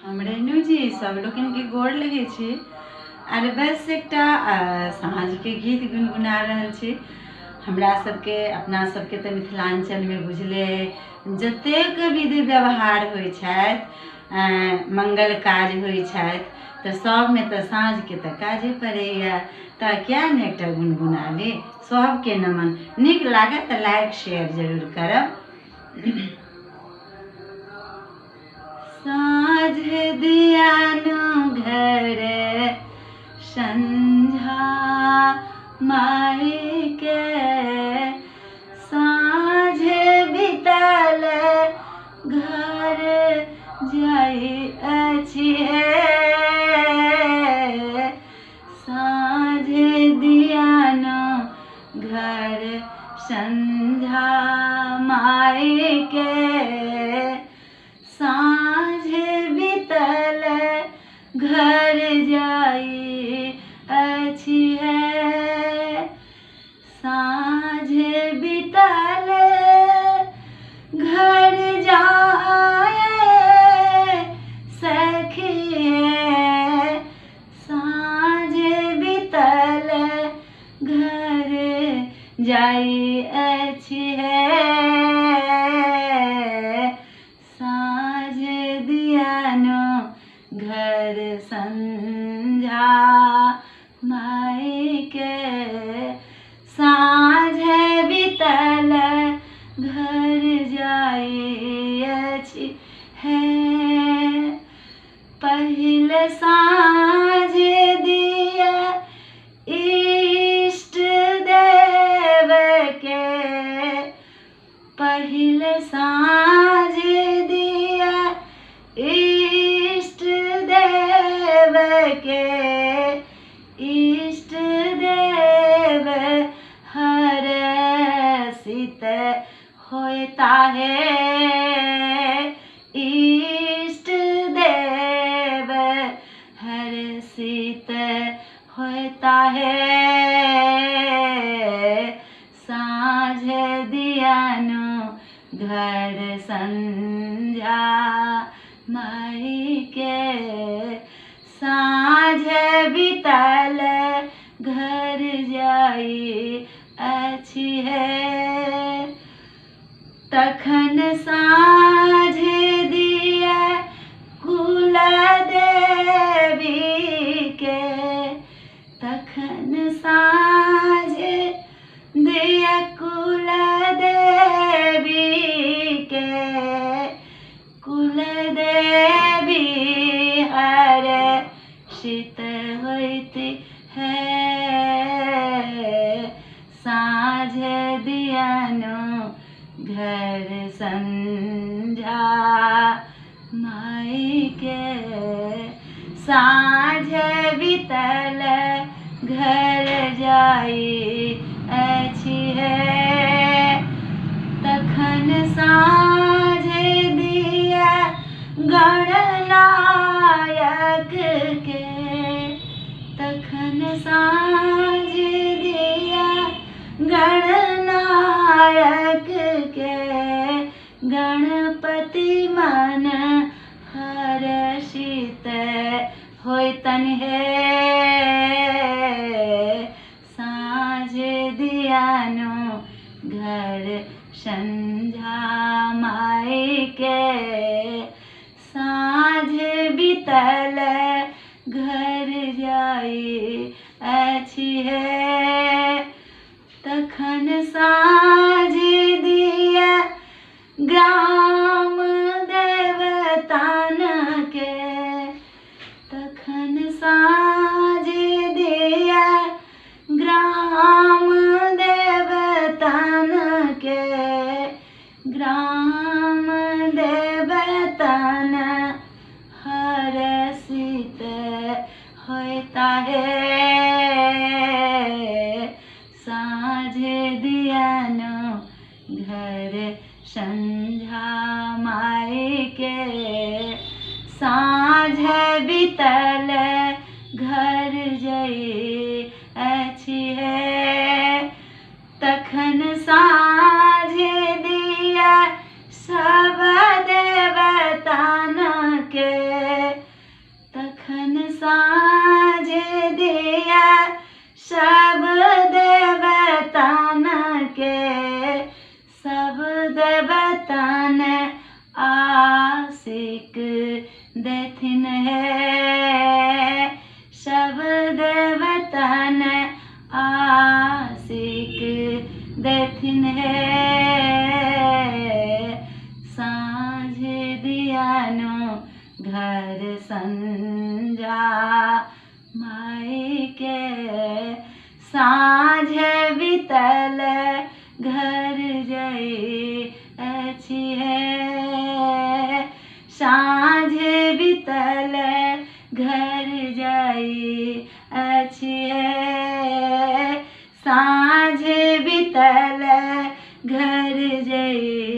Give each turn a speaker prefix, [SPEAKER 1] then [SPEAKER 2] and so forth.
[SPEAKER 1] हम रेणु जी सब लोग के गोर लगे छी। अरे बस एक साँझ के गीत गुनगुना रहल छी। हमरा सबके अपना सबके तो मिथिलांचल में बुझले जतेक विधि व्यवहार होइ छथि, मंगल काज होइ छथि तो सब में तो साँझ के तो काजे पड़ैया। तो क्या ने एक गुनगुना ली। सबके नमन, निक लागे तो लाइक शेयर जरूर करब। साँझ दियानो घर संझा माई के, साँझ बीतल घर जाई अछि साँझ दियानो घर संझा माई के, साँझ बीतल घर जाई अछि साँझ बीतल घर जाए सखिए, साँझ बीतल घर जाई अछि साँझ दियानो घर संझा माई के, साँझ बीतल घर जाई अछि पहिल साँझ दिया इष्ट देव के, पहिल साँझ दिया इष्ट देव के, इष्ट देव हर्षित होता इष्ट देव हर्षित होता साँझ दियानो घर संझा माई के, साँझ बीतल घर जाई अछि तखन साँझ दिया कुल देवी के, तखन साँझ दिया कुल देवी के, कुल देवी हर्षित होती साँझ दियानो घर संझा माई के, साँझ बीतल घर जाई अछि तखन साँझ दिया गणनायक के, तखन साँझ दिया गणनायक के, गणपति मन हर्षित होतन साँझ दियानो घर संझा माई के, साँझ बीतल घर जाई अछि तखन साँझ दिया ग्राम देवतान के, तखन साँझ दिया ग्राम देवतान के, ग्राम देवतान हर्षित होता साँझ दियानो घर संझा माई के, साँझ बीतल घर जाई अछि तखन साँझ दिया सब देवतान के, साँझ दिया सब देवतान के, सब देवतान आशिक देथिन है, सब देवतान आशिक देथिन है। साँझ दियानो घर संजा माई के, साँझ बीतल घर जई अछि है, साँझ बीतल घर जई अछि है, साँझ बीतल घर जई